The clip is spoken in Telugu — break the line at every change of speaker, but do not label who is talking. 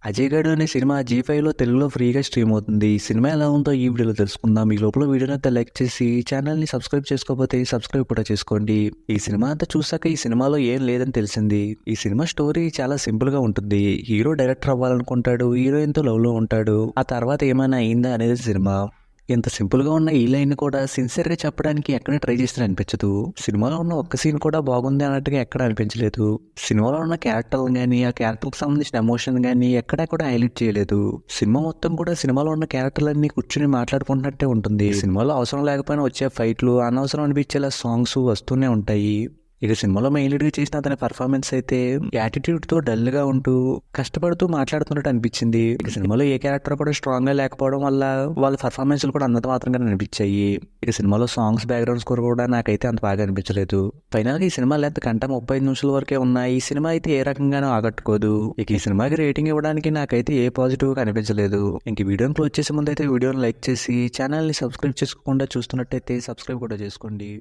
'అజయ్ గాడు' అనే సినిమా జీ5లో తెలుగులో ఫ్రీగా స్ట్రీమ్ అవుతుంది. ఈ సినిమా ఎలా ఉందో ఈ వీడియోలో తెలుసుకుందాం. ఈ లోపల వీడియోనైతే లైక్ చేసి ఛానల్‌ని సబ్స్క్రైబ్ చేసుకోకపోతే సబ్స్క్రైబ్ కూడా చేసుకోండి. ఈ సినిమా అంతా చూసాక ఈ సినిమాలో ఏం లేదని తెలిసింది. ఈ సినిమా స్టోరీ చాలా సింపుల్‌గా ఉంటుంది. Hero director అవ్వాలనుకుంటాడు. హీరోయిన్‌తో లవ్‌లో ఉంటాడు. ఆ తర్వాత ఏమైనా అయిందా అనేది సినిమా. ఇంత సింపుల్‌గా ఉన్న ఈ లైన్‌ని కూడా సిన్సియర్‌గా చెప్పడానికి ఎక్కడ ట్రై చేసినా అనిపించదు. సినిమాలో ఉన్న ఒక్క సీన్ కూడా బాగుంది అన్నట్టుగా ఎక్కడ అనిపించలేదు. సినిమాలో ఉన్న క్యారెక్టర్‌లు గాని, ఆ క్యారెక్టర్‌కి సంబంధించిన ఎమోషన్ గాని ఎక్కడా కూడా హైలైట్ చేయలేదు. సినిమా మొత్తం కూడా సినిమాలో ఉన్న క్యారెక్టర్‌లన్నీ కూర్చొని మాట్లాడుకుంటున్నట్టే ఉంటుంది. సినిమాలో అవసరం లేకపోయినా వచ్చే ఫైట్లు, అనవసరం అనిపించేలా సాంగ్స్ వస్తూనే ఉంటాయి. ఇక సినిమాలో మెయిన్ లీడ్‌గా చేసిన అతని పర్ఫార్మెన్స్ అయితే యాటిట్యూడ్‌తో డల్‌గా ఉంటూ, కష్టపడుతూ మాట్లాడుతున్నట్టు అనిపించింది. ఇక సినిమాలో ఏ క్యారెక్టర్ కూడా స్ట్రాంగ్‌గా లేకపోవడం వల్ల వాళ్ళ పర్ఫార్మెన్స్‌లు కూడా అంతంత మాత్రంగానే అనిపించాయి. ఇక సినిమాలో సాంగ్స్, బ్యాక్‌గ్రౌండ్ స్కోర్ కూడా నాకైతే అంత బాగా అనిపించలేదు. ఫైనల్‌గా ఈ సినిమా లెంత్ గంట 35 నిమిషాల వరకే ఉన్నాయి. ఈ సినిమా అయితే ఏ రకంగానూ ఆకట్టుకోదు. ఇక ఈ సినిమాకి రేటింగ్ ఇవ్వడానికి నాకైతే ఏ పాజిటివ్‌గా అనిపించలేదు. ఇంక వీడియోని క్లోజ్ చేసే ముందు అయితే వీడియోని లైక్ చేసి ఛానల్‌ని సబ్స్క్రైబ్ చేసుకోకుండా చూస్తున్నట్టయితే సబ్స్క్రైబ్ కూడా చేసుకోండి.